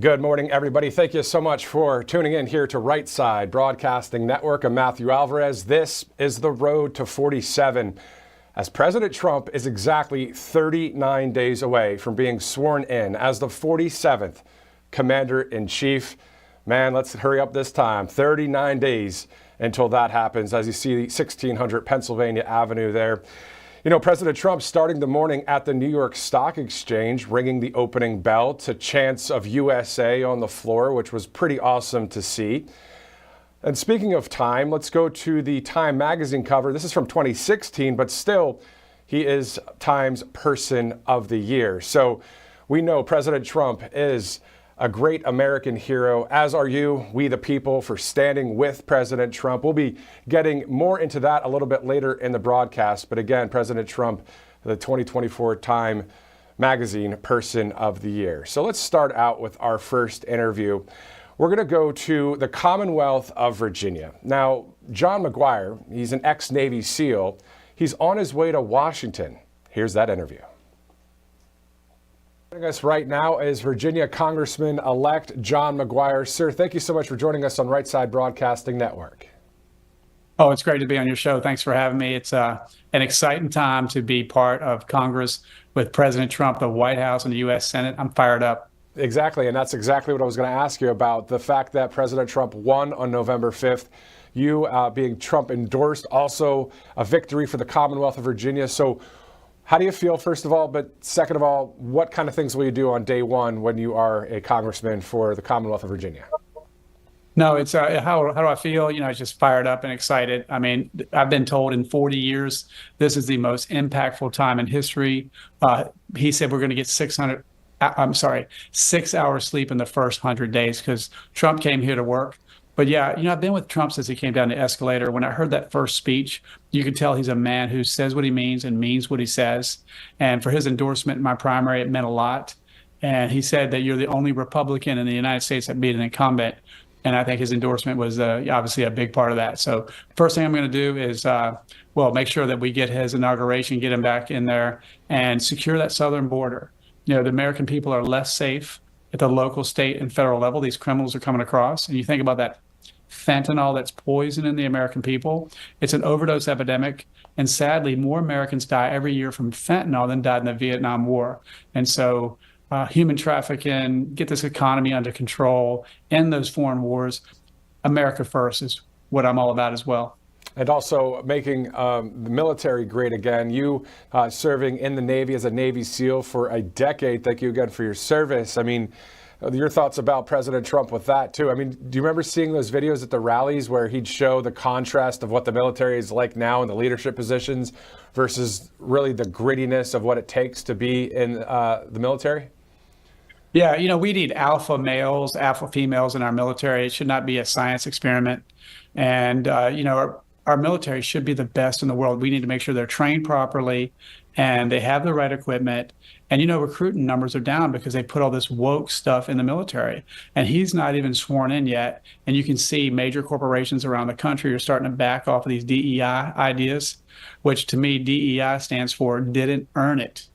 Good morning, everybody. Thank you so much for tuning in here to Right Side Broadcasting Network. I'm Matthew Alvarez. This is the road to 47, as President Trump is exactly 39 days away from being sworn in as the 47th Commander-in-Chief. Man, let's hurry up this time. 39 days until that happens, as you see 1600 Pennsylvania Avenue there. You know, President Trump starting the morning at the New York Stock Exchange, ringing the opening bell to chants of USA on the floor, which was pretty awesome to see. And speaking of Time, let's go to the Time magazine cover. This is from 2016, but still, he is Time's Person of the Year. So we know President Trump is a great American hero, as are you, we the people, for standing with President Trump. We'll be getting more into that a little bit later in the broadcast. But again, President Trump, the 2024 Time Magazine Person of the Year. So let's start out with our first interview. We're going to go to the Commonwealth of Virginia. Now, John McGuire, he's an ex-Navy SEAL. He's on his way to Washington. Here's that interview. Joining us right now is Virginia Congressman-elect John McGuire. Sir, thank you so much for joining us on Right Side Broadcasting Network. Oh, it's great to be on your show. Thanks for having me. It's an exciting time to be part of Congress with President Trump, the White House, and the U.S. Senate. I'm fired up. Exactly, and that's exactly what I was going to ask you about, the fact that President Trump won on November 5th. You being Trump endorsed, also a victory for the Commonwealth of Virginia. So how do you feel, first of all, but second of all, what kind of things will you do on day one when you are a congressman for the Commonwealth of Virginia? No, it's how do I feel? You know, it's just fired up and excited. I mean, I've been told in 40 years, this is the most impactful time in history. He said we're going to get 6 hours sleep in the first 100 days because Trump came here to work. But yeah, you know, I've been with Trump since he came down the escalator. When I heard that first speech, you could tell he's a man who says what he means and means what he says. And for his endorsement in my primary, it meant a lot. And he said that you're the only Republican in the United States that beat an incumbent. And I think his endorsement was obviously a big part of that. So first thing I'm going to do is, make sure that we get his inauguration, get him back in there and secure that southern border. You know, the American people are less safe at the local, state, and federal level. These criminals are coming across. And you think about that fentanyl that's poisoning the American people. It's an overdose epidemic. And sadly, more Americans die every year from fentanyl than died in the Vietnam War. And so human trafficking, get this economy under control, end those foreign wars. America first is what I'm all about as well. And also making the military great again. You serving in the Navy as a Navy SEAL for a decade. Thank you again for your service. I mean, your thoughts about President Trump with that, too. I mean, do you remember seeing those videos at the rallies where he'd show the contrast of what the military is like now in the leadership positions versus really the grittiness of what it takes to be in the military? Yeah, you know, we need alpha males, alpha females in our military. It should not be a science experiment. And, our military should be the best in the world. We need to make sure they're trained properly and they have the right equipment. And, recruiting numbers are down because they put all this woke stuff in the military. And he's not even sworn in yet. And you can see major corporations around the country are starting to back off of these DEI ideas, which to me, DEI stands for didn't earn it.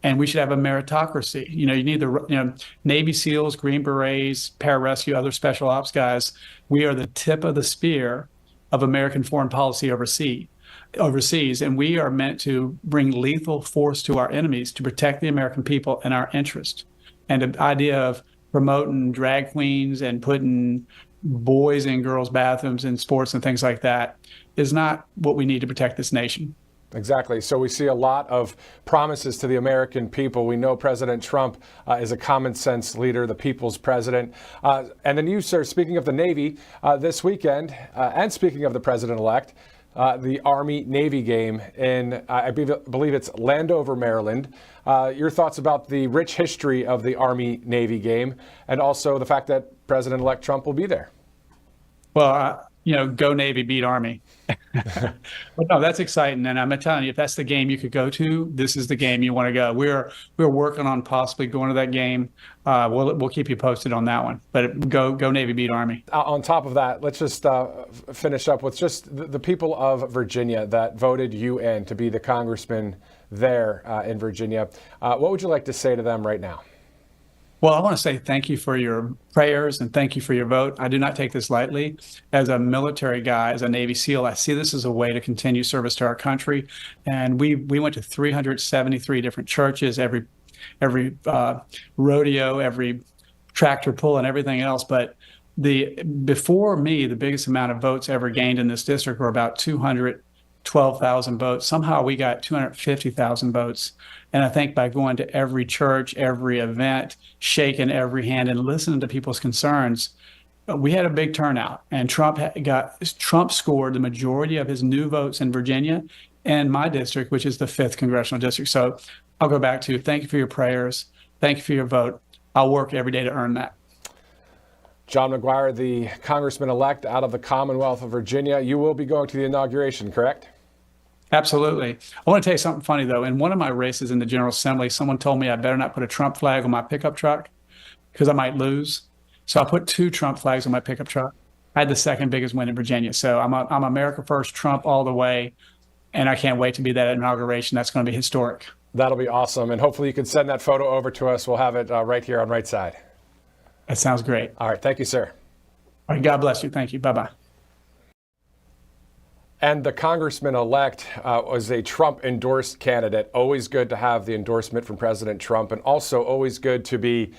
And we should have a meritocracy. You need the Navy SEALs, Green Berets, pararescue, other special ops guys. We are the tip of the spear of American foreign policy overseas, and we are meant to bring lethal force to our enemies to protect the American people and our interest. And the idea of promoting drag queens and putting boys in girls' bathrooms in sports and things like that is not what we need to protect this nation. Exactly. So we see a lot of promises to the American people. We know President Trump is a common sense leader, the people's president. And then you, sir, speaking of the Navy, this weekend, and speaking of the president-elect, the Army-Navy game in, I believe it's Landover, Maryland. Your thoughts about the rich history of the Army-Navy game and also the fact that President-elect Trump will be there? Well, go Navy, beat Army. But no, that's exciting. And I'm telling you, if that's the game you could go to, this is the game you want to go. We're working on possibly going to that game. We'll keep you posted on that one. But go Navy, beat Army. On top of that, let's just finish up with just the people of Virginia that voted you in to be the congressman there in Virginia. What would you like to say to them right now? Well, I want to say thank you for your prayers and thank you for your vote. I do not take this lightly. As a military guy, as a Navy SEAL, I see this as a way to continue service to our country. And we went to 373 different churches, every rodeo, every tractor pull, and everything else. But before me, the biggest amount of votes ever gained in this district were about 212,000 votes. Somehow we got 250,000 votes. And I think by going to every church, every event, shaking every hand and listening to people's concerns, we had a big turnout. And Trump scored the majority of his new votes in Virginia and my district, which is the 5th congressional district. So I'll go back to thank you for your prayers. Thank you for your vote. I'll work every day to earn that. John McGuire, the congressman-elect out of the Commonwealth of Virginia. You will be going to the inauguration, correct? Absolutely. I want to tell you something funny, though. In one of my races in the General Assembly, someone told me I better not put a Trump flag on my pickup truck because I might lose. So I put 2 Trump flags on my pickup truck. I had the second biggest win in Virginia. So I'm America First, Trump all the way. And I can't wait to be that inauguration. That's going to be historic. That'll be awesome. And hopefully you can send that photo over to us. We'll have it right here on Right Side. That sounds great. All right. Thank you, sir. All right. God bless you. Thank you. Bye-bye. And the congressman-elect was a Trump-endorsed candidate. Always good to have the endorsement from President Trump, and also always good to be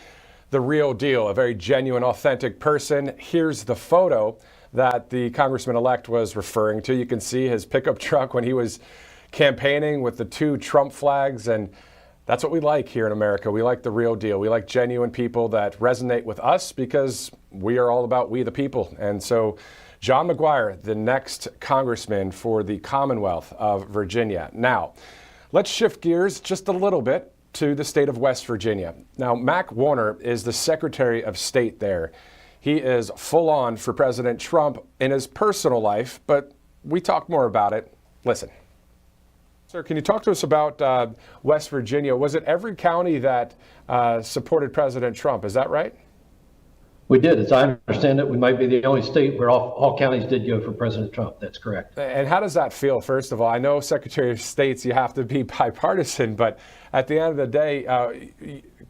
the real deal, a very genuine, authentic person. Here's the photo that the congressman-elect was referring to. You can see his pickup truck when he was campaigning with the 2 Trump flags, and that's what we like here in America. We like the real deal. We like genuine people that resonate with us because we are all about we the people. And so John McGuire, the next congressman for the Commonwealth of Virginia. Now, let's shift gears just a little bit to the state of West Virginia. Now, Mac Warner is the Secretary of State there. He is full on for President Trump in his personal life, but we talk more about it. Listen. Sir, can you talk to us about West Virginia? Was it every county that supported President Trump? Is that right? We did. As I understand it, we might be the only state where all counties did go for President Trump. That's correct. And how does that feel, first of all? I know Secretary of States, you have to be bipartisan, but at the end of the day,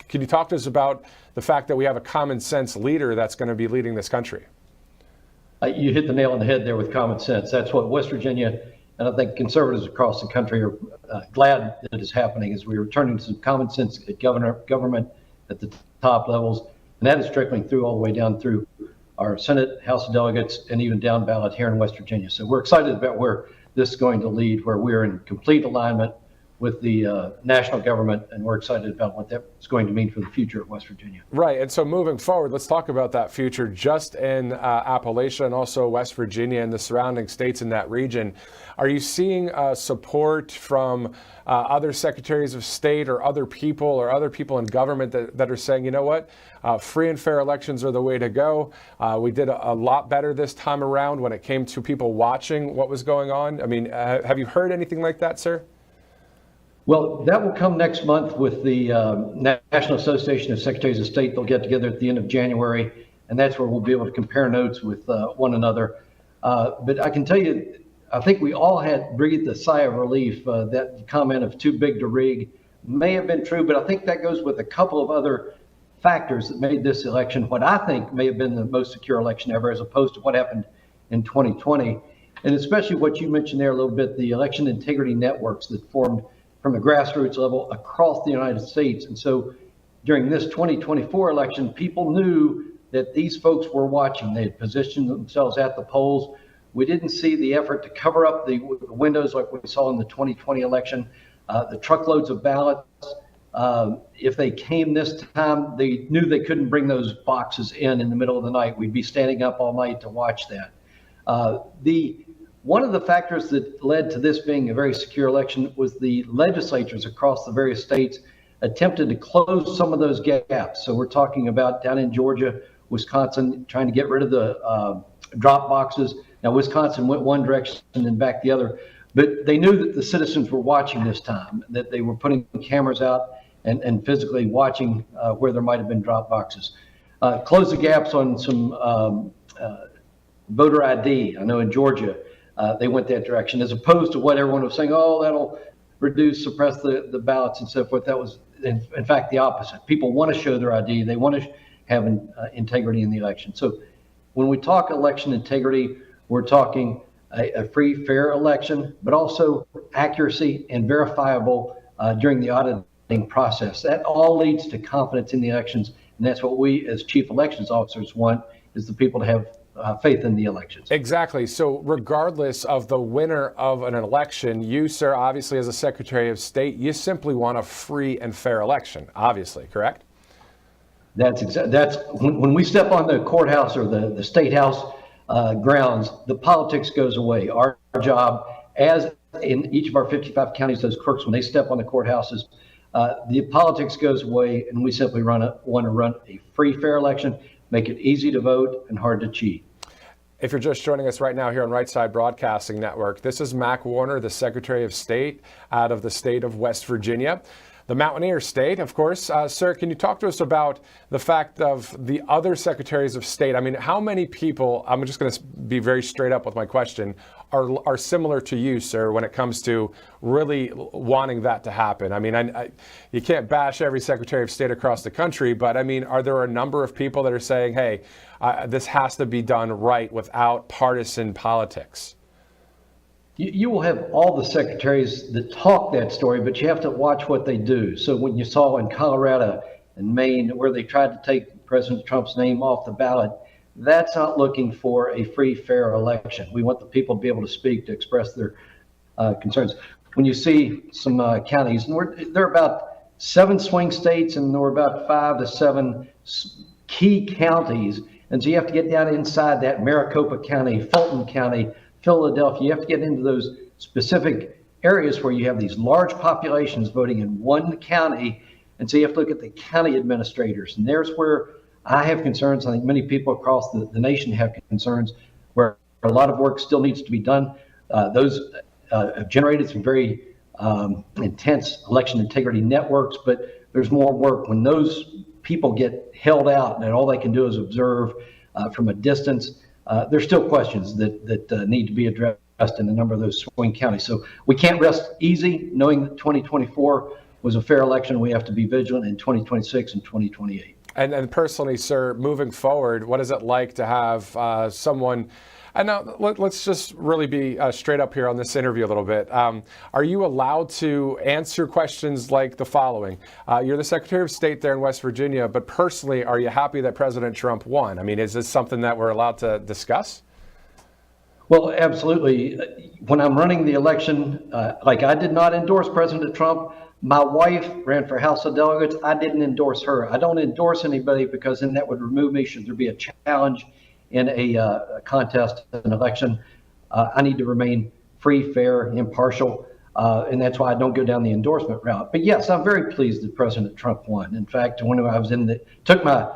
can you talk to us about the fact that we have a common sense leader that's going to be leading this country? You hit the nail on the head there with common sense. That's what West Virginia, and I think conservatives across the country are glad that is happening, as we're returning to some common sense at government at the top levels. And that is trickling through all the way down through our Senate, House of Delegates, and even down ballot here in West Virginia. So we're excited about where this is going to lead, where we're in complete alignment with the national government, and we're excited about what that's going to mean for the future of West Virginia. Right, and so moving forward, let's talk about that future just in Appalachia and also West Virginia and the surrounding states in that region. Are you seeing support from other secretaries of state or other people in government that are saying, you know what, free and fair elections are the way to go? We did a lot better this time around when it came to people watching what was going on. I mean, have you heard anything like that, sir? Well, that will come next month with the National Association of Secretaries of State. They'll get together at the end of January, and that's where we'll be able to compare notes with one another. But I can tell you, I think we all had breathed a sigh of relief. That comment of too big to rig may have been true, but I think that goes with a couple of other factors that made this election what I think may have been the most secure election ever, as opposed to what happened in 2020. And especially what you mentioned there a little bit, the election integrity networks that formed from a grassroots level across the United States. And so during this 2024 election, people knew that these folks were watching. They had positioned themselves at the polls. We didn't see the effort to cover up the windows like we saw in the 2020 election. The truckloads of ballots, if they came this time, they knew they couldn't bring those boxes in the middle of the night. We'd be standing up all night to watch that. One of the factors that led to this being a very secure election was the legislatures across the various states attempted to close some of those gaps. So we're talking about down in Georgia, Wisconsin, trying to get rid of the drop boxes. Now, Wisconsin went one direction and then back the other, but they knew that the citizens were watching this time, that they were putting cameras out and physically watching where there might have been drop boxes. Close the gaps on some voter ID. I know in Georgia, they went that direction, as opposed to what everyone was saying, oh, that'll suppress the ballots and so forth. That was in fact, the opposite. People want to show their ID. They want to have integrity in the election. So when we talk election integrity, we're talking a free, fair election, but also accuracy and verifiable during the auditing process. That all leads to confidence in the elections, and that's what we as chief elections officers want, is the people to have faith in the elections. Exactly. So regardless of the winner of an election, you, sir, obviously as a Secretary of State, you simply want a free and fair election, obviously, correct? That's when we step on the courthouse or the state house grounds, the politics goes away. Our job, as in each of our 55 counties, those clerks, when they step on the courthouses, the politics goes away, and we simply want to run a free, fair election, make it easy to vote and hard to cheat. If you're just joining us right now here on Right Side Broadcasting Network, this is Mac Warner, the Secretary of State out of the state of West Virginia, the Mountaineer State, of course. Sir, can you talk to us about the fact of the other secretaries of state? I mean, how many people, I'm just going to be very straight up with my question, are similar to you, sir, when it comes to really wanting that to happen? I mean, you can't bash every Secretary of State across the country, but I mean, are there a number of people that are saying, hey, this has to be done right without partisan politics? You will have all the secretaries that talk that story, but you have to watch what they do. So when you saw in Colorado and Maine where they tried to take President Trump's name off the ballot, that's not looking for a free, fair election. We want the people to be able to speak, to express their concerns. When you see some counties, and there are about 7 swing states, and there are about 5 to 7 key counties, and so you have to get down inside that: Maricopa County, Fulton County, Philadelphia. You have to get into those specific areas where you have these large populations voting in one county, and so you have to look at the county administrators, and there's where I have concerns. I think many people across the nation have concerns, where a lot of work still needs to be done. Those have generated some very intense election integrity networks, but there's more work when those people get held out and all they can do is observe from a distance. There's still questions that need to be addressed in a number of those swing counties. So we can't rest easy knowing that 2024 was a fair election. We have to be vigilant in 2026 and 2028. And personally, sir, moving forward, what is it like to have someone, and now let's just really be straight up here on this interview a little bit. Are you allowed to answer questions like the following? You're the Secretary of State there in West Virginia, but personally, are you happy that President Trump won? I mean, is this something that we're allowed to discuss? Well, absolutely. When I'm running the election, like I did not endorse President Trump. My wife ran for House of Delegates. I didn't endorse her. I don't endorse anybody because then that would remove me should there be a challenge in a contest, an election. I need to remain free, fair, impartial, and that's why I don't go down the endorsement route. But yes, I'm very pleased that President Trump won. In fact, when I was took my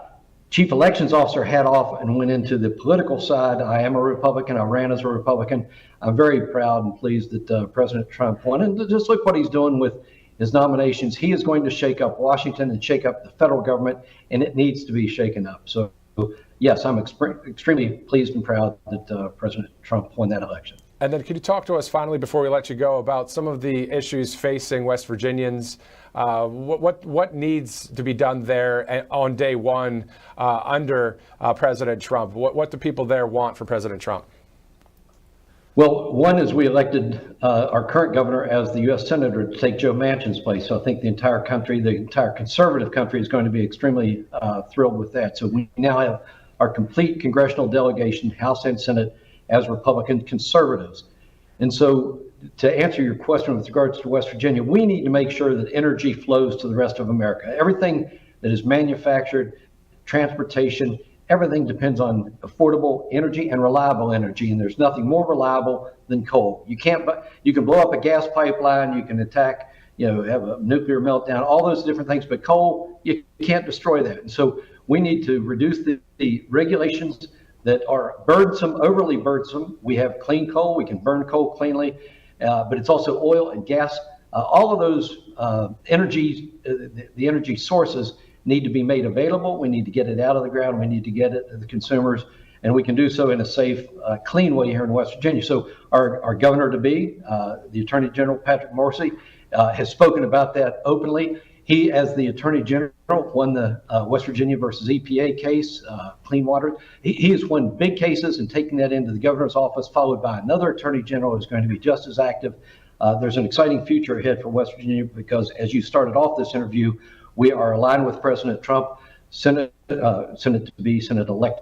chief elections officer hat off and went into the political side, I am a Republican. I ran as a Republican. I'm very proud and pleased that President Trump won. And just look what he's doing with his nominations. He is going to shake up Washington and shake up the federal government, and it needs to be shaken up. So yes, I'm extremely pleased and proud that President Trump won that election. And then could you talk to us finally before we let you go about some of the issues facing West Virginians? What needs to be done there on day one under President Trump? What do people there want for President Trump? Well, one is we elected our current governor as the U.S. Senator to take Joe Manchin's place. So I think the entire country, the entire conservative country, is going to be extremely thrilled with that. So we now have our complete congressional delegation, House and Senate, as Republican conservatives. And so to answer your question with regards to West Virginia, we need to make sure that energy flows to the rest of America. Everything that is manufactured, transportation, everything depends on affordable energy and reliable energy, and there's nothing more reliable than coal. You can blow up a gas pipeline, you can attack, have a nuclear meltdown, all those different things, but coal, you can't destroy that. And so we need to reduce the regulations that are burdensome, overly burdensome. We have clean coal, we can burn coal cleanly, but it's also oil and gas. All of those the energy sources need to be made available. We need to get it out of the ground. We need to get it to the consumers, and we can do so in a safe, clean way here in West Virginia. So our governor-to-be, the Attorney General Patrick Morrisey, has spoken about that openly. He, as the Attorney General, won the West Virginia versus EPA case, clean water. He has won big cases and taking that into the governor's office, followed by another Attorney General who's going to be just as active. There's an exciting future ahead for West Virginia because, as you started off this interview, we are aligned with President Trump. Senate-elect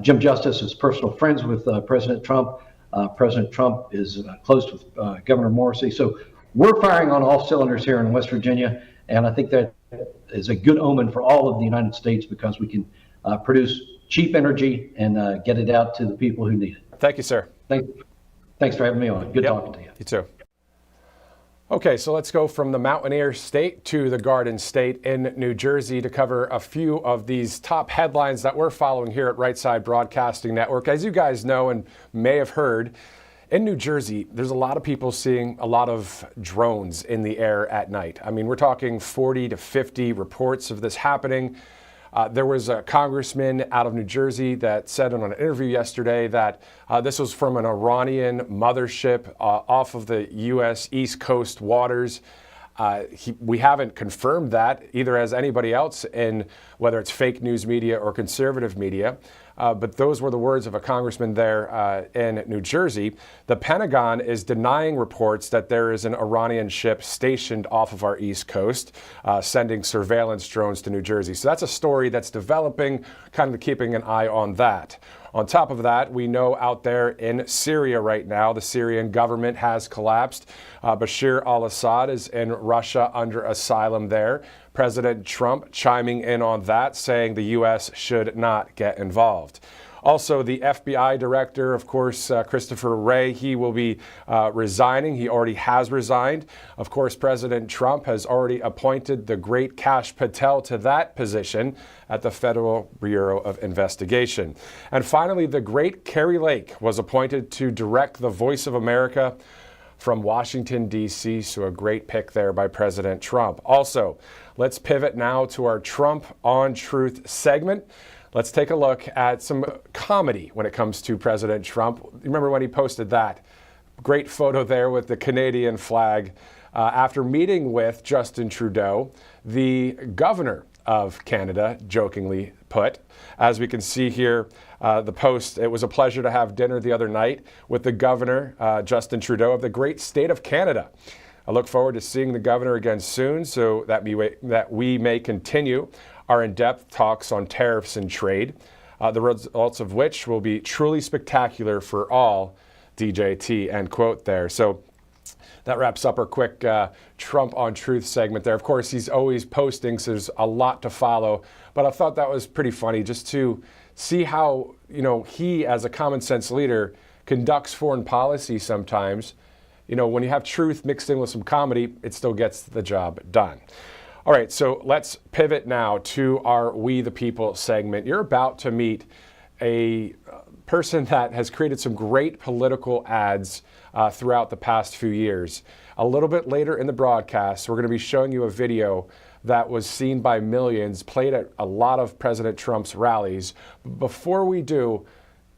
Jim Justice is personal friends with President Trump. President Trump is close with Governor Morrissey. So we're firing on all cylinders here in West Virginia, and I think that is a good omen for all of the United States because we can produce cheap energy and get it out to the people who need it. Thank you, sir. Thanks for having me on. Good talking to you. You too. Okay, so let's go from the Mountaineer State to the Garden State in New Jersey to cover a few of these top headlines that we're following here at Right Side Broadcasting Network. As you guys know and may have heard, in New Jersey, there's a lot of people seeing a lot of drones in the air at night. I mean, we're talking 40 to 50 reports of this happening. There was a congressman out of New Jersey that said in an interview yesterday that this was from an Iranian mothership off of the U.S. East Coast waters. We haven't confirmed that, either as anybody else in whether it's fake news media or conservative media. But those were the words of a congressman there in New Jersey. The Pentagon is denying reports that there is an Iranian ship stationed off of our East Coast, sending surveillance drones to New Jersey. So that's a story that's developing, kind of keeping an eye on that. On top of that, we know out there in Syria right now, the Syrian government has collapsed. Bashar al-Assad is in Russia under asylum there. President Trump chiming in on that, saying the U.S. should not get involved. Also, the FBI director, of course, Christopher Wray, he will be resigning. He already has resigned. Of course, President Trump has already appointed the great Kash Patel to that position at the Federal Bureau of Investigation. And finally, the great Kari Lake was appointed to direct the Voice of America from Washington, D.C., so a great pick there by President Trump. Also, let's pivot now to our Trump on Truth segment. Let's take a look at some comedy when it comes to President Trump. Remember when he posted that great photo there with the Canadian flag after meeting with Justin Trudeau, the governor of Canada, jokingly put. As we can see here, the post, it was a pleasure to have dinner the other night with the governor, Justin Trudeau, of the great state of Canada. I look forward to seeing the governor again soon so that we may continue our in-depth talks on tariffs and trade, the results of which will be truly spectacular for all, DJT, end quote there. So that wraps up our quick Trump on Truth segment there. Of course, he's always posting, so there's a lot to follow, but I thought that was pretty funny just to see how, he as a common sense leader conducts foreign policy sometimes. When you have truth mixed in with some comedy, it still gets the job done. All right, so let's pivot now to our We the People segment. You're about to meet a person that has created some great political ads throughout the past few years. A little bit later in the broadcast, we're going to be showing you a video that was seen by millions, played at a lot of President Trump's rallies. Before we do,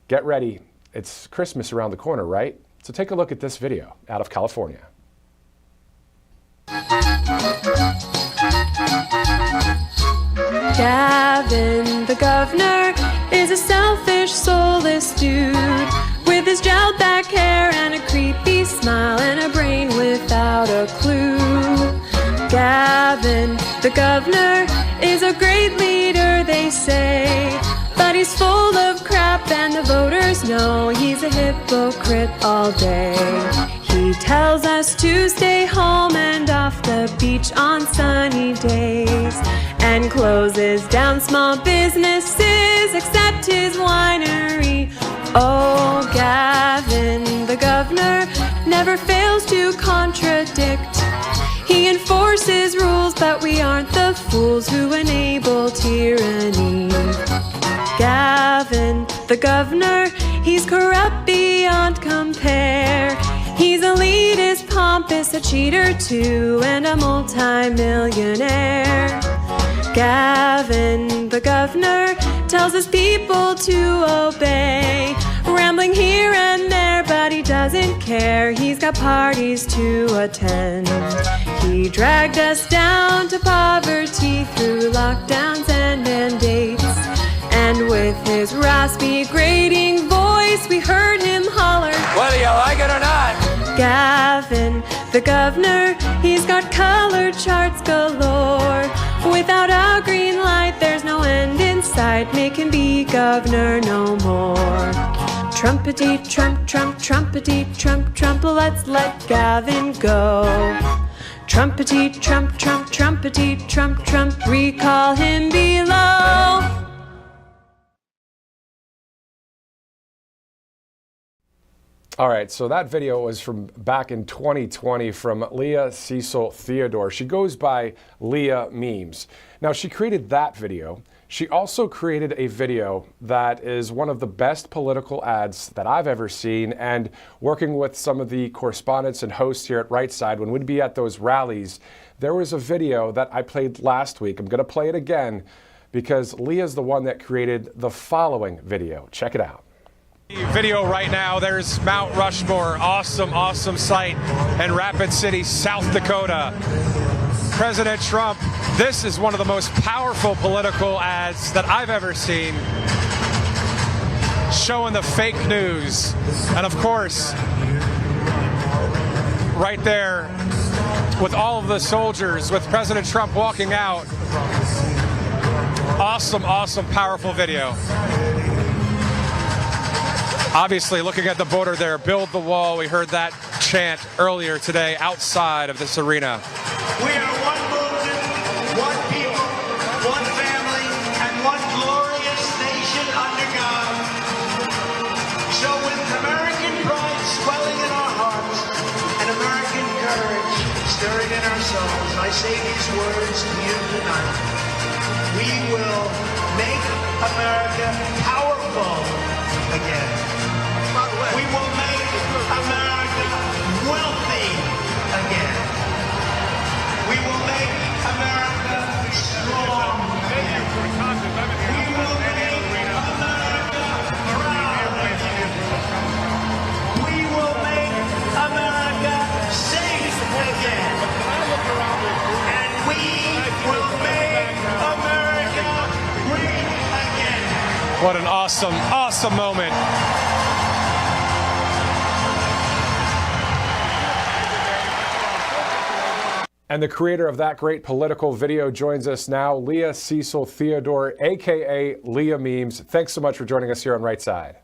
get ready. It's Christmas around the corner, right? So take a look at this video out of California. Gavin, the governor, is a selfish, soulless dude with his gelled back hair and a creepy smile and a brain without a clue. Gavin, the governor, is a great leader, they say, but he's full of crap and the voters know he's a hypocrite all day. He tells us to stay home and off the beach on sunny days, and closes down small businesses except his winery. Oh, Gavin, the governor, never fails to contradict. He enforces rules, but we aren't the fools who enable tyranny. Gavin, the governor, he's corrupt beyond compare. He's elitist, pompous, a cheater too, and a multi-millionaire. Gavin, the governor, tells his people to obey, rambling here and there, but he doesn't care. He's got parties to attend. He dragged us down to poverty unity through lockdowns and mandates. And with his raspy, grating voice, we heard him holler, whether you like it or not. Gavin, the governor, he's got color charts galore. Without a green light, there's no end in sight. Make him be governor no more. Trumpety trump, trump, trumpety trump, trump, let's let Gavin go. Trumpety trump, trump, trumpety trump, trump, recall him below. All right, so that video was from back in 2020 from Leah Cecil Theodore. She goes by Leah Memes. Now, she created that video. She also created a video that is one of the best political ads that I've ever seen, and working with some of the correspondents and hosts here at Right Side, when we'd be at those rallies, there was a video that I played last week. I'm going to play it again because Leah's the one that created the following video. Check it out. Video right now, there's Mount Rushmore, awesome sight in Rapid City, South Dakota. President Trump, this is one of the most powerful political ads that I've ever seen, showing the fake news. And of course, right there with all of the soldiers, with President Trump walking out. Awesome, powerful video. Obviously, looking at the border there, build the wall. We heard that chant earlier today outside of this arena. We are one movement, one people, one family, and one glorious nation under God. So with American pride swelling in our hearts and American courage stirring in our souls, I say these words to you tonight. We will make America powerful again. We will make America wealthy again. We will make America strong again. We will make America proud again. We will make America safe again. And we will make America great again. What an awesome moment. And the creator of that great political video joins us now, Leah Cecil Theodore, aka Leah Memes. Thanks so much for joining us here on Right Side.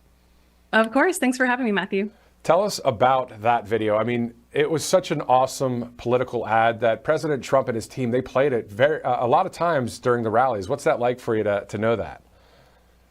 Of course. Thanks for having me, Matthew. Tell us about that video. I mean, it was such an awesome political ad that President Trump and his team, they played it a lot of times during the rallies. What's that like for you to know that?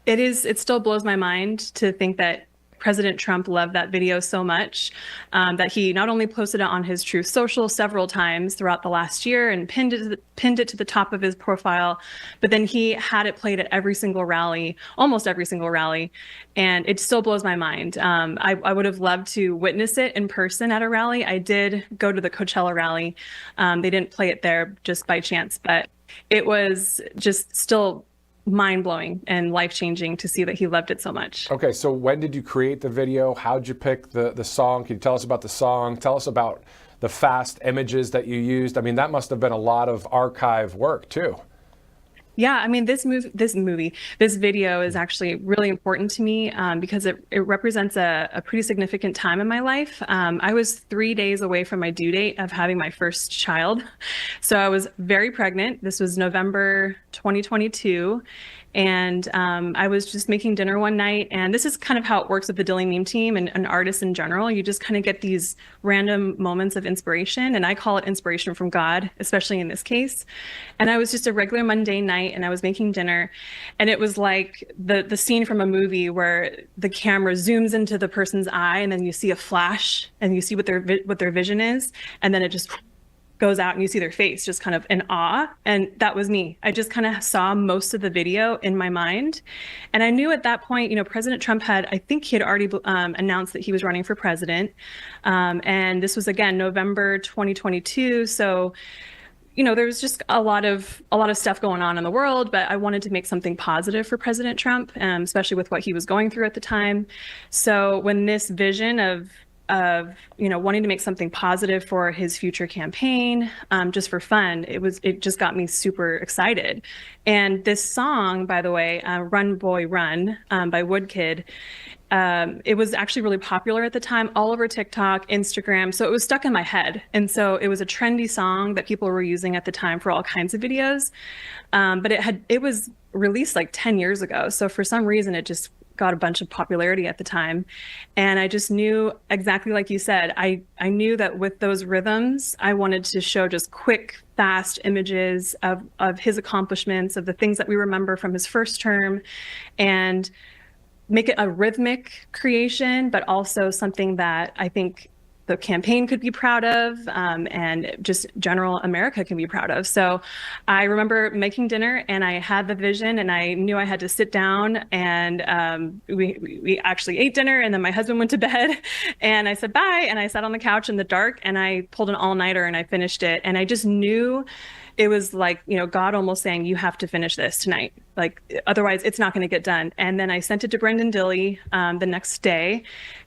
It still blows my mind to think that President Trump loved that video so much that he not only posted it on his Truth Social several times throughout the last year and pinned it to the top of his profile, but then he had it played at every single rally, almost every single rally, and it still blows my mind. I would have loved to witness it in person at a rally. I did go to the Coachella rally. They didn't play it there just by chance, but it was just still mind-blowing and life-changing to see that he loved it so much. Okay, so when did you create the video? How'd you pick the song? Can you tell us about the song? Tell us about the fast images that you used. I mean, that must have been a lot of archive work too. Yeah, I mean, this video is actually really important to me because it represents a pretty significant time in my life. I was 3 days away from my due date of having my first child. So I was very pregnant. This was November 2022. And I was just making dinner one night, and this is kind of how it works with the Dilly Meme team and artists in general. You just kind of get these random moments of inspiration, and I call it inspiration from God, especially in this case. And I was just a regular mundane night, and I was making dinner, and it was like the scene from a movie where the camera zooms into the person's eye, and then you see a flash, and you see what their vision is, and then it just goes out and you see their face just kind of in awe. And that was me. I just kind of saw most of the video in my mind. And I knew at that point, President Trump I think he had already announced that he was running for president. And this was, again, November 2022. So, there was just a lot of stuff going on in the world, but I wanted to make something positive for President Trump, especially with what he was going through at the time. So when this vision of wanting to make something positive for his future campaign, just for fun. It just got me super excited. And this song, by the way, Run Boy Run, by Woodkid, it was actually really popular at the time, all over TikTok, Instagram. So it was stuck in my head. And so it was a trendy song that people were using at the time for all kinds of videos. But it was released like 10 years ago. So for some reason, it just got a bunch of popularity at the time. And I just knew, exactly like you said, I knew that with those rhythms, I wanted to show just quick, fast images of his accomplishments, of the things that we remember from his first term, and make it a rhythmic creation, but also something that I think the campaign could be proud of, and just general America can be proud of. So I remember making dinner, and I had the vision, and I knew I had to sit down, and we actually ate dinner, and then my husband went to bed, and I said bye, and I sat on the couch in the dark, and I pulled an all-nighter, and I finished it. And I just knew it was like, God almost saying, you have to finish this tonight. Like, otherwise it's not going to get done. And then I sent it to Brendan Dilley the next day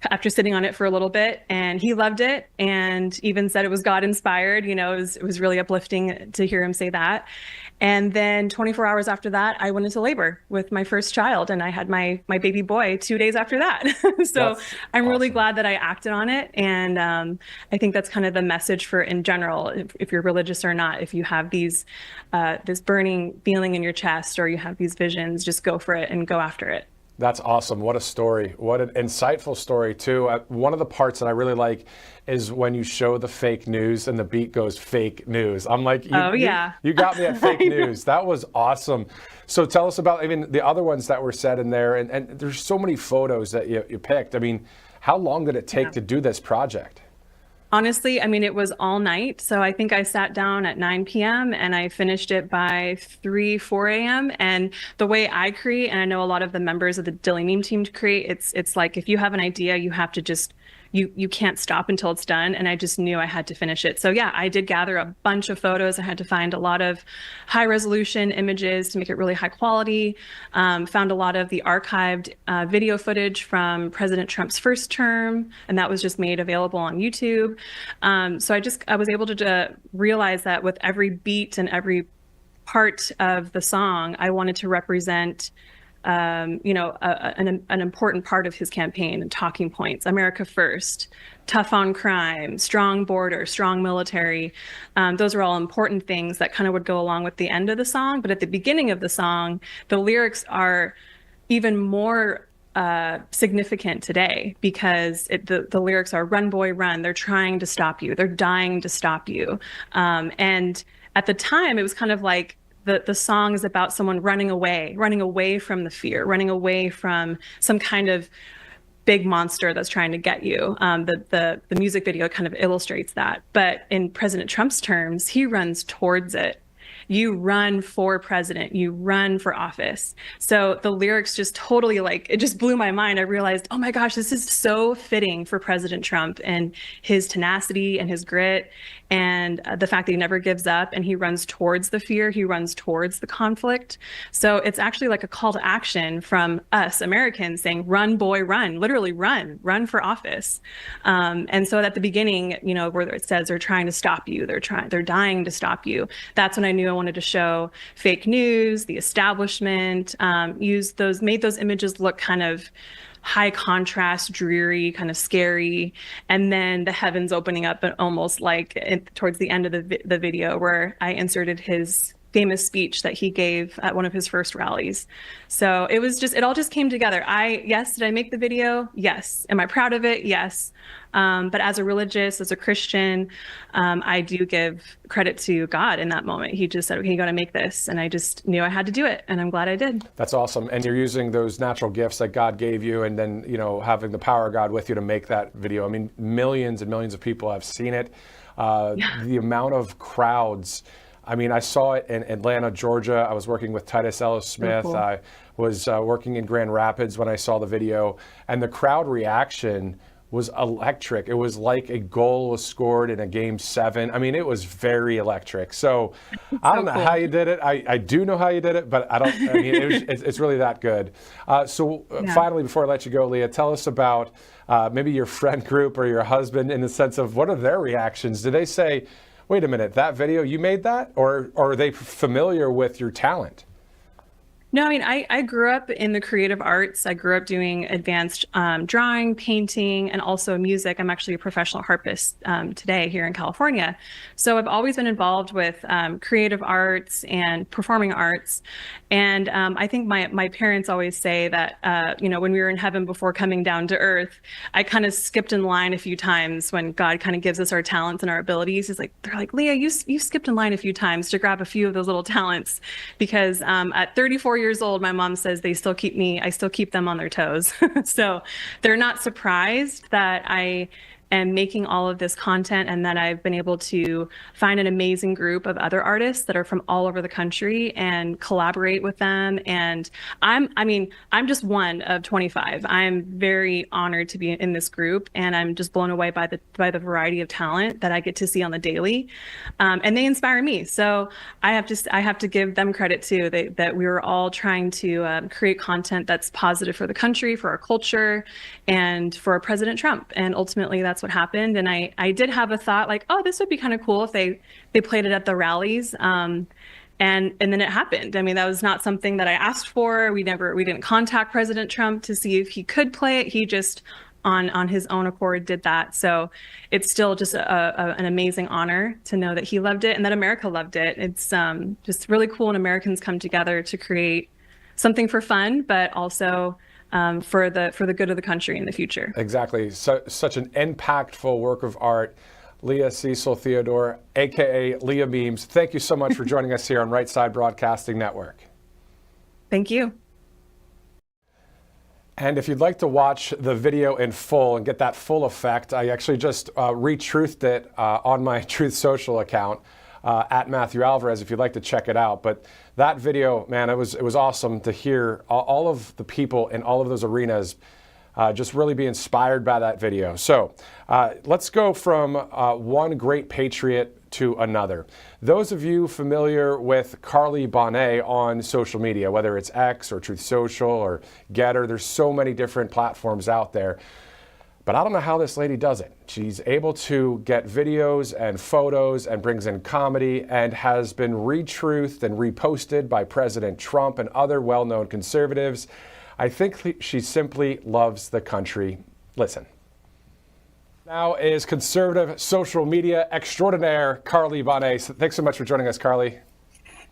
after sitting on it for a little bit, and he loved it and even said it was God inspired. It was really uplifting to hear him say that. And then 24 hours after that, I went into labor with my first child, and I had my baby boy 2 days after that. So I'm really glad that I acted on it. And I think that's kind of the message for, in general, if you're religious or not, if you have this burning feeling in your chest, or you have these visions, just go for it and go after it. That's awesome. What a story. What an insightful story, too. One of the parts that I really like is when you show the fake news and the beat goes fake news. I'm like, you got me at fake news. That was awesome. So tell us about the other ones that were said in there. And there's so many photos that you picked. How long did it take to do this project? Honestly, it was all night. So I think I sat down at 9 p.m. and I finished it by 4 a.m. And the way I create, and I know a lot of the members of the Dilley Meme team create, it's like, if you have an idea, you have to just, you can't stop until it's done. And I just knew I had to finish it. So yeah, I did gather a bunch of photos. I had to find a lot of high resolution images to make it really high quality. Found a lot of the archived video footage from President Trump's first term, and that was just made available on YouTube. So I was able to realize that with every beat and every part of the song, I wanted to represent an important part of his campaign and talking points: America first, tough on crime, strong border, strong military. Those are all important things that kind of would go along with the end of the song. But at the beginning of the song, the lyrics are even more significant today, because the lyrics are "Run, boy, run." They're trying to stop you. They're dying to stop you. And at the time, it was kind of like, the song is about someone running away from the fear, running away from some kind of big monster that's trying to get you. The music video kind of illustrates that. But in President Trump's terms, he runs towards it. You run for president, you run for office. So the lyrics just totally, it just blew my mind. I realized, oh my gosh, this is so fitting for President Trump and his tenacity and his grit, and the fact that he never gives up and he runs towards the fear, he runs towards the conflict. So it's actually like a call to action from us Americans saying, run, boy, run, literally run for office. And so at the beginning, where it says they're trying to stop you, they're dying to stop you. That's when I knew I wanted to show fake news, the establishment, made those images look kind of high contrast, dreary, kind of scary, and then the heavens opening up, and almost like towards the end of the video, where I inserted his famous speech that he gave at one of his first rallies. So it all just came together. Did I make the video? Yes. Am I proud of it? Yes. But as a Christian, I do give credit to God in that moment. He just said, okay, you got to make this. And I just knew I had to do it. And I'm glad I did. That's awesome. And you're using those natural gifts that God gave you, and then, having the power of God with you to make that video. Millions and millions of people have seen it. The amount of crowds. I saw it in Atlanta, Georgia. I was working with Titus Ellis Smith. Oh, cool. I was working in Grand Rapids when I saw the video, and the crowd reaction was electric. It was like a goal was scored in a Game 7. I mean, it was very electric. So I don't know how you did it. I do know how you did it, but I mean, it's really that good. Finally, before I let you go, Leah, tell us about maybe your friend group or your husband, in the sense of what are their reactions? Do they say, wait a minute, that video, you made that? Or are they familiar with your talent? No, I mean, I grew up in the creative arts. I grew up doing advanced drawing, painting, and also music. I'm actually a professional harpist today here in California. So I've always been involved with creative arts and performing arts. And I think my parents always say that, when we were in heaven before coming down to earth, I kind of skipped in line a few times when God kind of gives us our talents and our abilities. They're like, Leah, you skipped in line a few times to grab a few of those little talents, because at 34 years old, my mom says I still keep them on their toes. So they're not surprised that I am making all of this content, and that I've been able to find an amazing group of other artists that are from all over the country and collaborate with them. And I'm just one of 25. I'm very honored to be in this group, and I'm just blown away by the variety of talent that I get to see on the daily. And they inspire me. So I have to give them credit too, that we were all trying to create content that's positive for the country, for our culture, and for President Trump. And ultimately, that's what happened. And I did have a thought like, oh, this would be kind of cool if they played it at the rallies. And then it happened. I mean, that was not something that I asked for. We didn't contact President Trump to see if he could play it. He just on his own accord did that. So it's still just an amazing honor to know that he loved it and that America loved it. It's just really cool when Americans come together to create something for fun, but also for the good of the country in the future. Exactly. Such an impactful work of art. Leah Cecil Theodore, aka Leah Memes, thank you so much for joining us here on Right Side Broadcasting Network. Thank you. And if you'd like to watch the video in full and get that full effect, I actually just retruthed it on my Truth Social account at Matthew Alvarez, if you'd like to check it out. But that video, man, it was awesome to hear all of the people in all of those arenas just really be inspired by that video. So let's go from one great patriot to another. Those of you familiar with Karli Bonne on social media, whether it's X or Truth Social or Getter, there's so many different platforms out there. But I don't know how this lady does it. She's able to get videos and photos and brings in comedy, and has been retruthed and reposted by President Trump and other well-known conservatives. I think she simply loves the country. Listen. Now is conservative social media extraordinaire Karli Bonne. Thanks so much for joining us, Karli.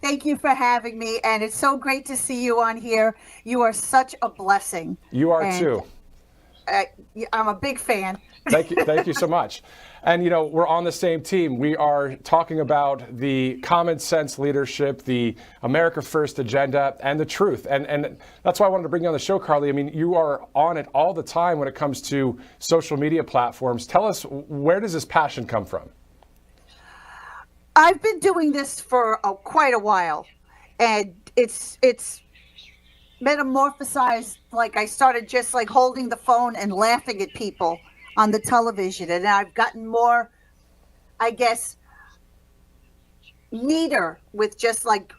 Thank you for having me, and it's so great to see you on here. You are such a blessing. You are too. I'm a big fan. Thank you so much. And we're on the same team. We are talking about the common sense leadership, the America First agenda, and the truth. And that's why I wanted to bring you on the show, Karli. I mean, you are on it all the time when it comes to social media platforms. Tell us, where does this passion come from? I've been doing this for quite a while, and it's metamorphosized. Like, I started just like holding the phone and laughing at people on the television, and I've gotten more, I guess, neater with just like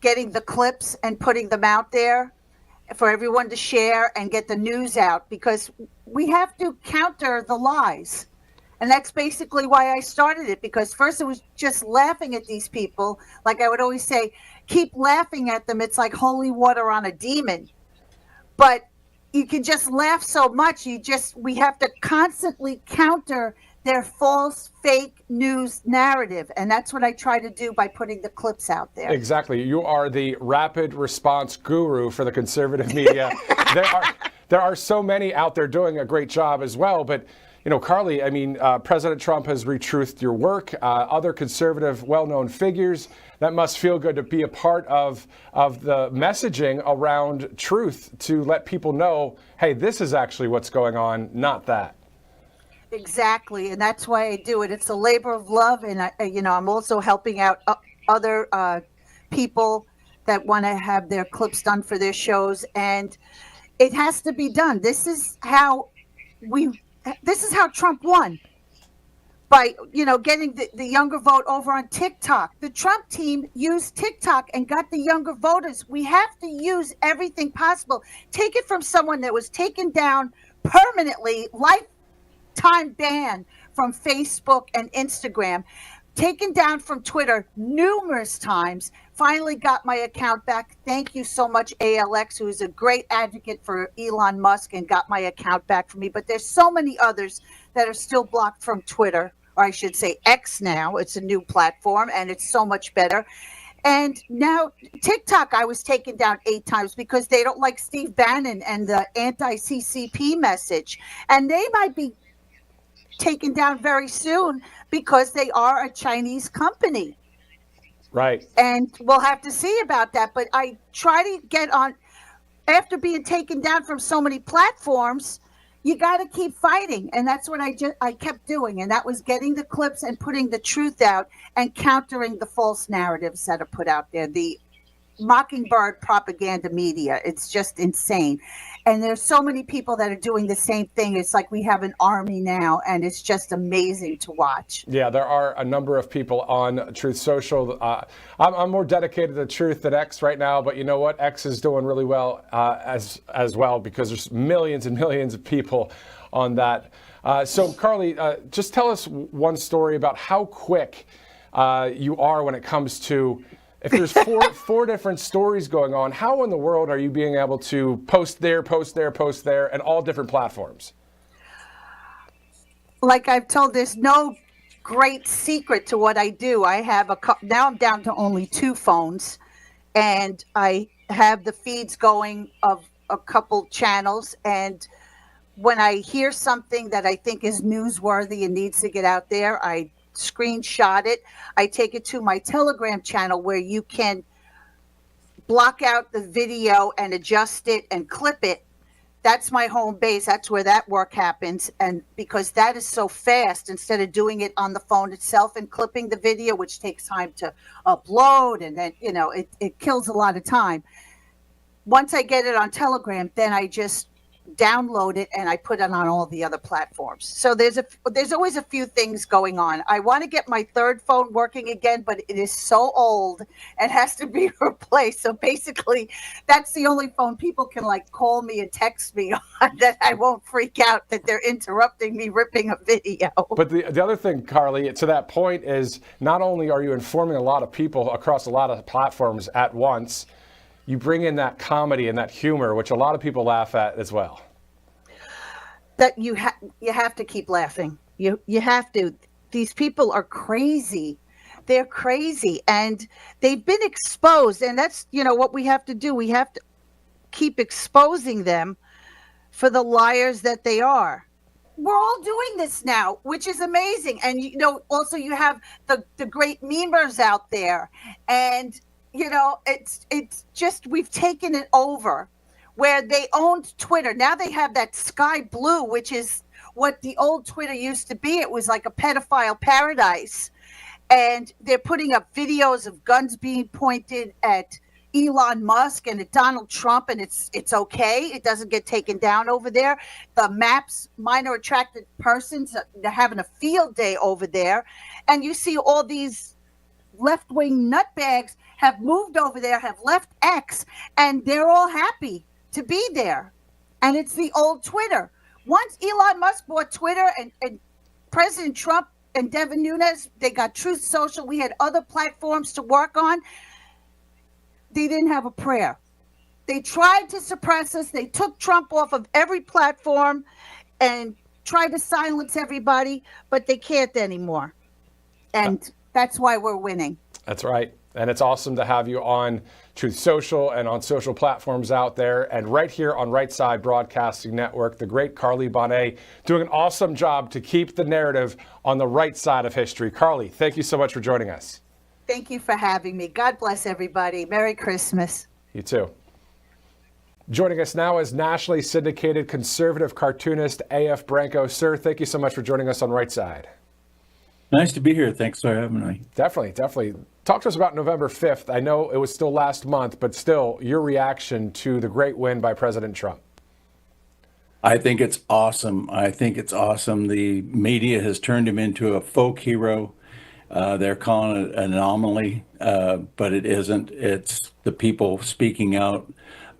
getting the clips and putting them out there for everyone to share and get the news out, because we have to counter the lies. And that's basically why I started it, because first it was just laughing at these people. Like I would always say, keep laughing at them. It's like holy water on a demon. But you can just laugh so much. We have to constantly counter their false, fake news narrative. And that's what I try to do by putting the clips out there. Exactly. You are the rapid response guru for the conservative media. There are so many out there doing a great job as well. But, Karli, I mean, President Trump has retruthed your work. Other conservative, well-known figures. That must feel good to be a part of the messaging around truth, to let people know, hey, this is actually what's going on, not that. Exactly, and that's why I do it. It's a labor of love, and I'm also helping out other people that want to have their clips done for their shows, and it has to be done. This is how we this is how Trump won. By, getting the younger vote over on TikTok. The Trump team used TikTok and got the younger voters. We have to use everything possible. Take it from someone that was taken down permanently, lifetime ban from Facebook and Instagram, taken down from Twitter numerous times, finally got my account back. Thank you so much, ALX, who is a great advocate for Elon Musk and got my account back for me. But there's so many others that are still blocked from Twitter, or I should say X now. It's a new platform and it's so much better. And now TikTok, I was taken down 8 times because they don't like Steve Bannon and the anti-CCP message. And they might be taken down very soon because they are a Chinese company. Right. And we'll have to see about that. But I try to get on, after being taken down from so many platforms, you got to keep fighting. And that's what I kept doing. And that was getting the clips and putting the truth out and countering the false narratives that are put out there. The Mockingbird propaganda media. It's just insane. And there's so many people that are doing the same thing. It's like we have an army now, and it's just amazing to watch. Yeah, there are a number of people on Truth Social. I'm more dedicated to Truth than X right now, but you know what? X is doing really well as well, because there's millions and millions of people on that. So Karli, just tell us one story about how quick you are when it comes to, if there's four different stories going on, how in the world are you being able to post there, and all different platforms? Like I've told, there's no great secret to what I do. I have now I'm down to only 2 phones, and I have the feeds going of a couple channels. And when I hear something that I think is newsworthy and needs to get out there, I screenshot it. I take it to my Telegram channel where you can block out the video and adjust it and clip it. That's my home base. That's where that work happens. And because that is so fast, instead of doing it on the phone itself and clipping the video, which takes time to upload, and then, it kills a lot of time. Once I get it on Telegram, then I just download it and I put it on all the other platforms. So there's always a few things going on. I want to get my 3rd phone working again, but it is so old and has to be replaced. So basically, that's the only phone people can call me and text me on, that I won't freak out that they're interrupting me ripping a video. But the other thing, Karli, to that point is, not only are you informing a lot of people across a lot of platforms at once, you bring in that comedy and that humor, which a lot of people laugh at as well. That you have to keep laughing. You have to. These people are crazy. They're crazy, and they've been exposed. And that's what we have to do. We have to keep exposing them for the liars that they are. We're all doing this now, which is amazing. And also you have the great memers out there, and it's just, we've taken it over, where they owned Twitter. Now they have that sky blue, which is what the old Twitter used to be. It was like a pedophile paradise. And they're putting up videos of guns being pointed at Elon Musk and at Donald Trump, and it's okay. It doesn't get taken down over there. The MAPS, minor attracted persons, they're having a field day over there. And you see all these left-wing nutbags have moved over there, have left X, and they're all happy to be there. And it's the old Twitter. Once Elon Musk bought Twitter, and President Trump and Devin Nunes, they got Truth Social. We had other platforms to work on. They didn't have a prayer. They tried to suppress us. They took Trump off of every platform and tried to silence everybody, but they can't anymore. And that's why we're winning. That's right. And it's awesome to have you on Truth Social and on social platforms out there, and right here on Right Side Broadcasting Network, the great Karli Bonne, doing an awesome job to keep the narrative on the right side of history. Karli, thank you so much for joining us. Thank you for having me. God bless everybody. Merry Christmas. You too. Joining us now is nationally syndicated conservative cartoonist AF Branco. Sir, thank you so much for joining us on Right Side. Nice to be here. Thanks for having me. Definitely. Talk to us about November 5th. I know it was still last month, but still, your reaction to the great win by President Trump. I think it's awesome. I think it's awesome. The media has turned him into a folk hero. They're calling it an anomaly, but it isn't. It's the people speaking out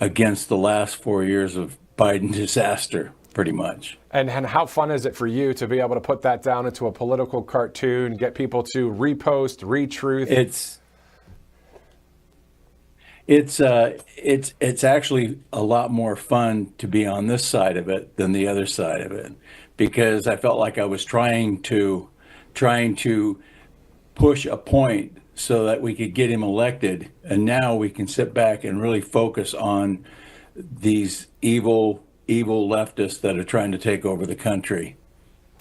against the last 4 years of Biden disaster, pretty much. And how fun is it for you to be able to put that down into a political cartoon, get people to repost, retruth? It's actually a lot more fun to be on this side of it than the other side of it, because I felt like I was trying to push a point so that we could get him elected, and now we can sit back and really focus on these evil leftists that are trying to take over the country.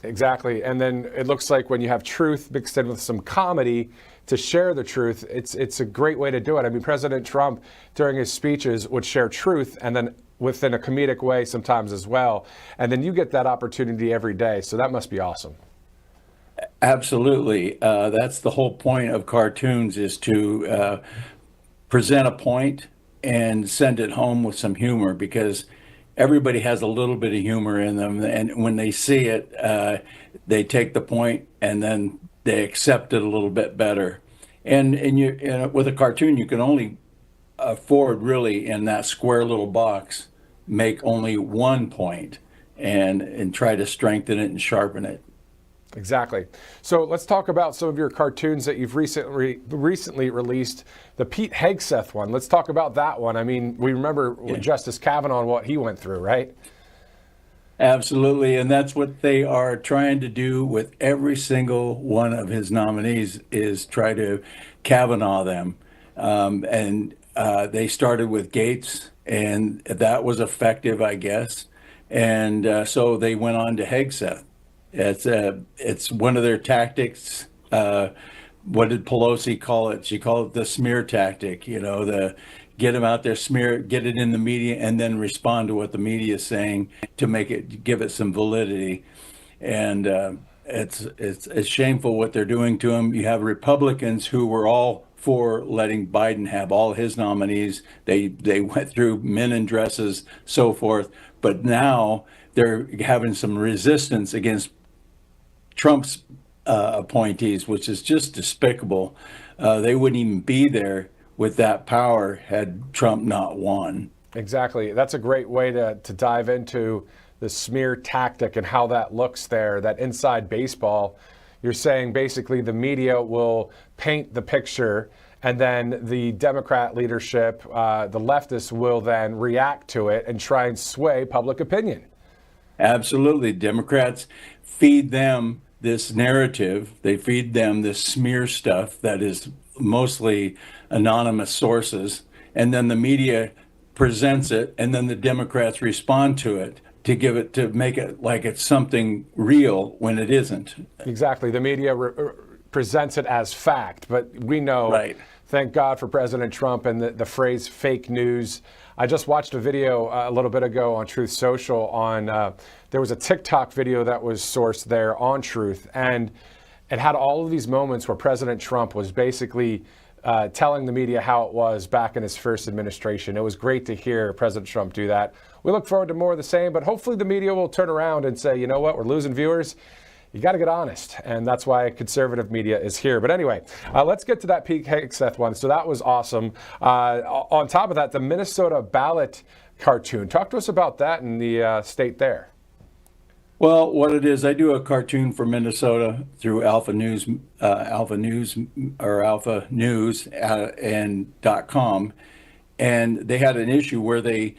Exactly. And then it looks like when you have truth mixed in with some comedy to share the truth, it's a great way to do it. I mean, President Trump during his speeches would share truth and then within a comedic way sometimes as well. And then you get that opportunity every day. So that must be awesome. Absolutely. That's the whole point of cartoons, is to present a point and send it home with some humor, because everybody has a little bit of humor in them. And when they see it, they take the point and then they accept it a little bit better. And with a cartoon, you can only afford, really, in that square little box, make only one point and try to strengthen it and sharpen it. Exactly. So let's talk about some of your cartoons that you've recently released. The Pete Hegseth one. Let's talk about that one. I mean, we remember Justice Kavanaugh and what he went through, right? Absolutely. And that's what they are trying to do with every single one of his nominees, is try to Kavanaugh them. And they started with Gates, and that was effective, I guess. And so they went on to Hegseth. It's one of their tactics. What did Pelosi call it? She called it the smear tactic. The get them out there, smear it, get it in the media, and then respond to what the media is saying to give it some validity. And it's shameful what they're doing to him. You have Republicans who were all for letting Biden have all his nominees. They went through men in dresses, so forth. But now they're having some resistance against Trump's appointees, which is just despicable. They wouldn't even be there with that power had Trump not won. Exactly. That's a great way to dive into the smear tactic and how that looks there, that inside baseball. You're saying basically the media will paint the picture, and then the Democrat leadership, the leftists, will then react to it and try and sway public opinion. Absolutely. Democrats feed them this narrative. They feed them this smear stuff that is mostly anonymous sources. And then the media presents it, and then the Democrats respond to it to make it like it's something real when it isn't. Exactly. The media presents it as fact, but we know, right. Thank God for President Trump and the phrase fake news. I just watched a video a little bit ago on Truth Social there was a TikTok video that was sourced there on Truth, and it had all of these moments where President Trump was basically telling the media how it was back in his first administration. It was great to hear President Trump do that. We look forward to more of the same, but hopefully the media will turn around and say, you know what, we're losing viewers. You got to get honest, and that's why conservative media is here. But anyway, let's get to that Pete Hegseth one. So that was awesome. On top of that, the Minnesota ballot cartoon. Talk to us about that in the state there. Well, what it is, I do a cartoon for Minnesota through Alpha News and .com, and they had an issue where they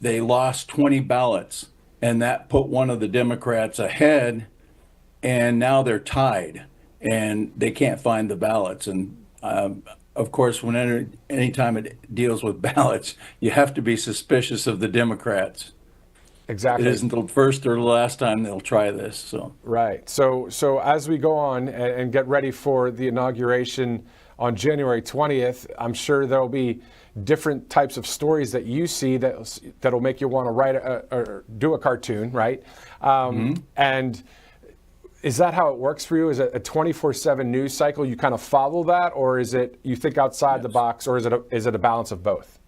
lost 20 ballots, and that put one of the Democrats ahead, and now they're tied, and they can't find the ballots. And of course, anytime it deals with ballots, you have to be suspicious of the Democrats. Exactly. It isn't the first or the last time they'll try this. So right. So as we go on and get ready for the inauguration on January 20th, I'm sure there'll be different types of stories that you see that'll make you want to write or do a cartoon, right? And is that how it works for you? Is it a 24/7 news cycle? You kind of follow that, or is it you think outside the box, or is it a balance of both?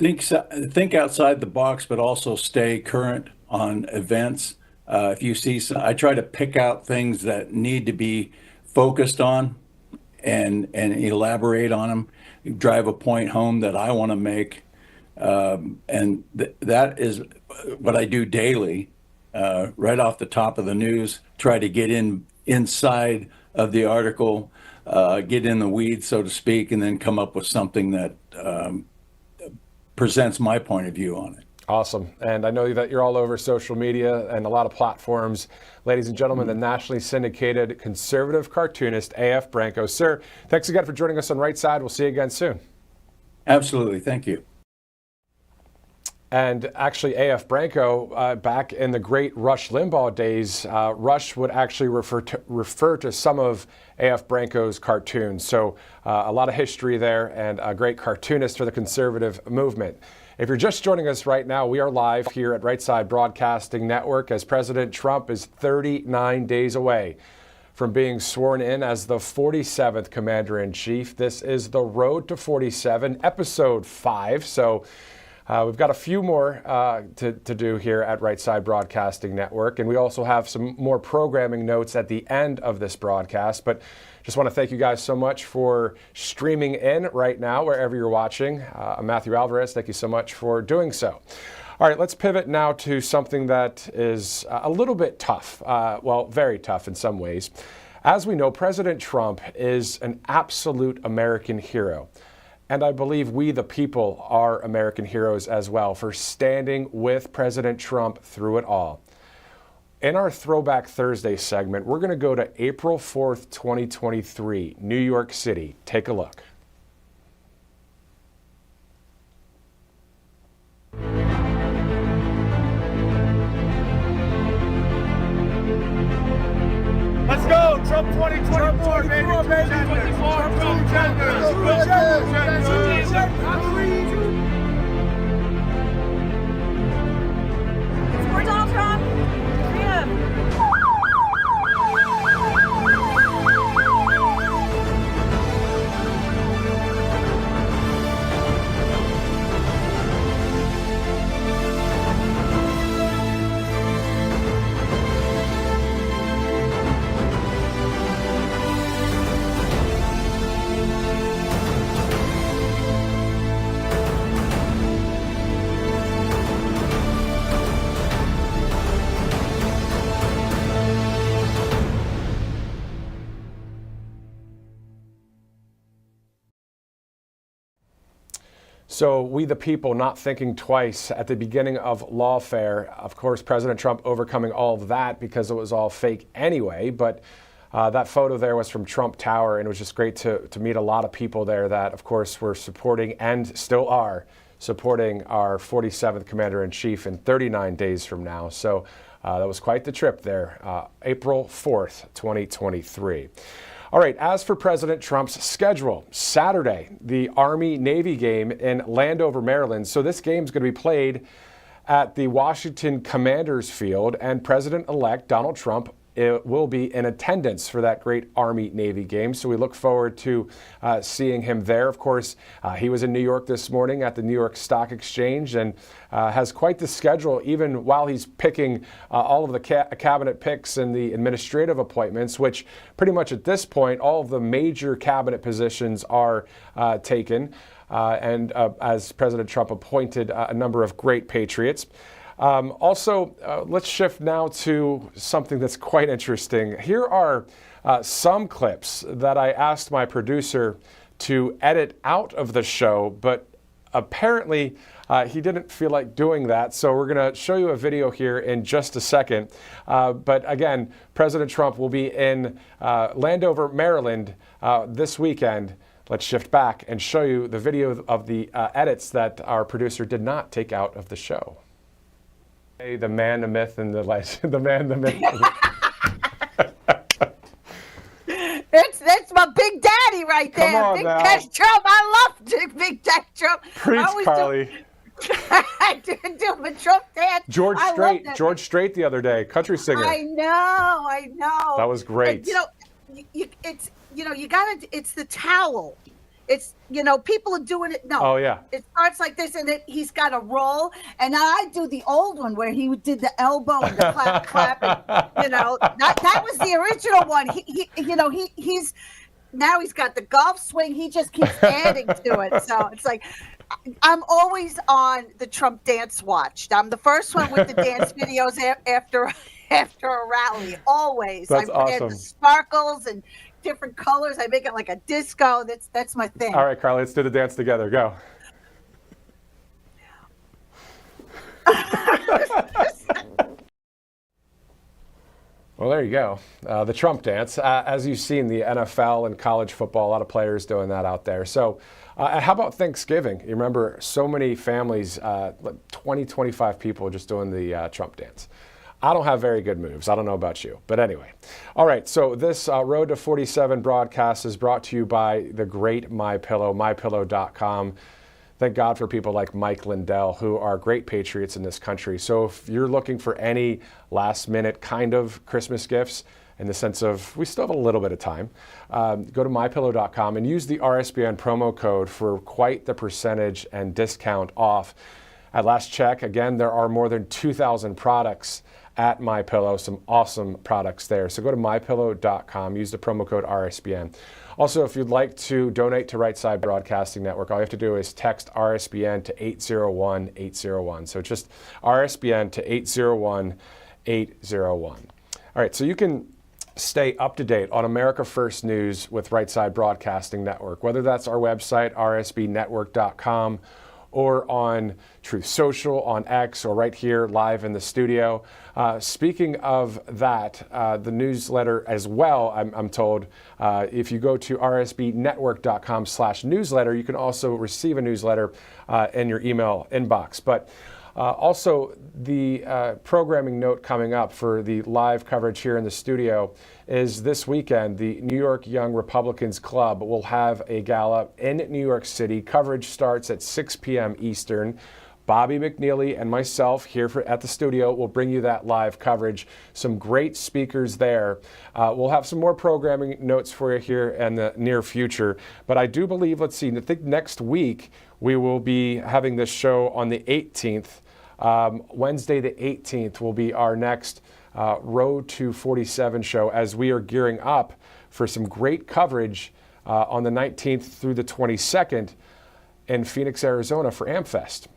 think outside the box, but also stay current on events. If you see, I try to pick out things that need to be focused on and elaborate on them, drive a point home that I want to make. And that is what I do daily, right off the top of the news, try to get inside of the article, get in the weeds, so to speak, and then come up with something that presents my point of view on it. Awesome. And I know that you're all over social media and a lot of platforms. Ladies and gentlemen, the nationally syndicated conservative cartoonist, AF Branco. Sir, thanks again for joining us on Right Side. We'll see you again soon. Absolutely. Thank you. And actually, AF Branco, back in the great Rush Limbaugh days, Rush would actually refer to some of AF Branco's cartoons. So a lot of history there, and a great cartoonist for the conservative movement. If you're just joining us right now, we are live here at Right Side Broadcasting Network as President Trump is 39 days away from being sworn in as the 47th Commander-in-Chief. This is the Road to 47, Episode 5. So we've got a few more to do here at Right Side Broadcasting Network, and we also have some more programming notes at the end of this broadcast. But just want to thank you guys so much for streaming in right now, wherever you're watching. I'm Matthew Alvarez. Thank you so much for doing so. All right, let's pivot now to something that is a little bit tough. Well, very tough in some ways. As we know, President Trump is an absolute American hero. And I believe we, the people, are American heroes as well for standing with President Trump through it all. In our Throwback Thursday segment, we're going to go to April 4th, 2023, New York City. Take a look. Let's go, Trump 2024, baby. 2024, Trump For Donald Trump, freedom. So we, the people, not thinking twice at the beginning of lawfare. Of course, President Trump overcoming all of that because it was all fake anyway. But that photo there was from Trump Tower, and it was just great to meet a lot of people there that, of course, were supporting and still are supporting our 47th Commander-in-Chief in 39 days from now. So that was quite the trip there, April 4th, 2023. All right, as for President Trump's schedule, Saturday, the Army-Navy game in Landover, Maryland. So this game is going to be played at the Washington Commanders Field, and President-elect Donald Trump will be in attendance for that great Army-Navy game. So we look forward to seeing him there. Of course, he was in New York this morning at the New York Stock Exchange and has quite the schedule, even while he's picking all of the cabinet picks and the administrative appointments, which pretty much at this point, all of the major cabinet positions are taken. And as President Trump appointed a number of great patriots. Also, let's shift now to something that's quite interesting. Here are some clips that I asked my producer to edit out of the show, but apparently he didn't feel like doing that. So we're going to show you a video here in just a second. But again, President Trump will be in Landover, Maryland this weekend. Let's shift back and show you the video of the edits that our producer did not take out of the show. The man, the myth, and the legend. The man, the myth. That's my Big Daddy right there. Come on Big now. Daddy Trump. I love Big Daddy Trump. Preach, Karli. I do a Trump dance. George I love Strait. that. George Strait the other day, country singer. I know. That was great. And, it's you gotta. It's the towel. It's, people are doing it. No. Oh, yeah. It starts like this, and he's got a roll. And I do the old one where he did the elbow and the clap, clap. And, that was the original one. He's now he's got the golf swing. He just keeps adding to it. So it's like, I'm always on the Trump dance watch. I'm the first one with the dance videos after a rally. Always. That's I add awesome. the sparkles and different colors. I make it like a disco. That's my thing. All right, Karli, let's do the dance together. Go. Well, there you go. The Trump dance. As you've seen, the NFL and college football, a lot of players doing that out there. So how about Thanksgiving? You remember so many families, 20, 25 people just doing the Trump dance. I don't have very good moves. I don't know about you. But anyway. All right. So this Road to 47 broadcast is brought to you by the great MyPillow, mypillow.com. Thank God for people like Mike Lindell, who are great patriots in this country. So if you're looking for any last minute kind of Christmas gifts, in the sense of we still have a little bit of time, go to mypillow.com and use the RSBN promo code for quite the percentage and discount off. At last check, again, there are more than 2,000 products at MyPillow, some awesome products there. So go to mypillow.com, use the promo code RSBN. Also, if you'd like to donate to Right Side Broadcasting Network, all you have to do is text RSBN to 801-801. So just RSBN to 801-801. All right, so you can stay up to date on America First News with Right Side Broadcasting Network, whether that's our website, rsbnetwork.com, or on Truth Social, on X, or right here live in the studio. Speaking of that, the newsletter as well, I'm told, if you go to rsbnetwork.com/newsletter, you can also receive a newsletter in your email inbox. But also, the programming note coming up for the live coverage here in the studio is this weekend, the New York Young Republicans Club will have a gala in New York City. Coverage starts at 6 p.m. Eastern. Bobby McNeely and myself here at the studio will bring you that live coverage. Some great speakers there. We'll have some more programming notes for you here in the near future. But I do believe, I think next week we will be having this show on the 18th. Wednesday the 18th will be our next Road to 47 show, as we are gearing up for some great coverage on the 19th through the 22nd in Phoenix, Arizona for AmFest.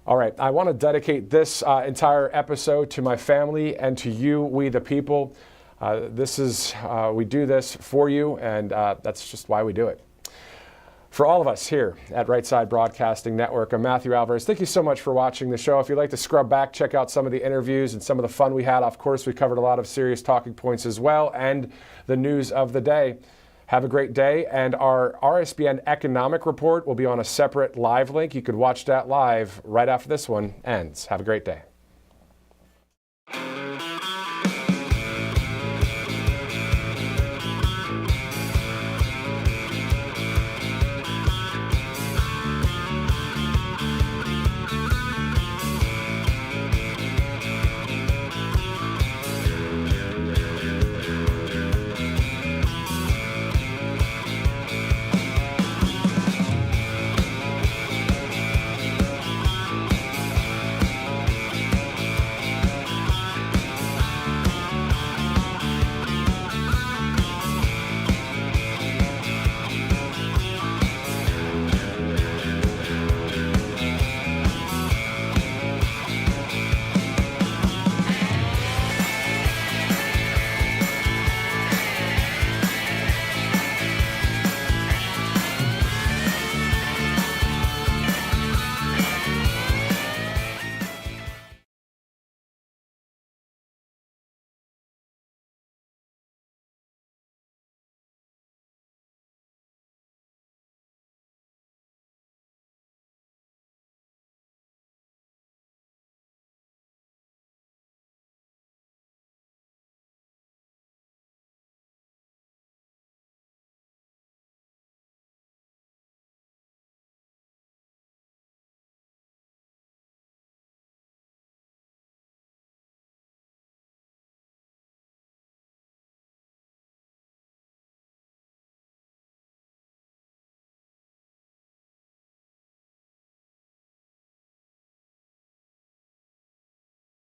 All right, I want to dedicate this entire episode to my family and to you, we the people. We do this for you, and that's just why we do it. For all of us here at Right Side Broadcasting Network, I'm Matthew Alvarez. Thank you so much for watching the show. If you'd like to scrub back, check out some of the interviews and some of the fun we had. Of course, we covered a lot of serious talking points as well, and the news of the day. Have a great day, and our RSBN economic report will be on a separate live link. You could watch that live right after this one ends. Have a great day.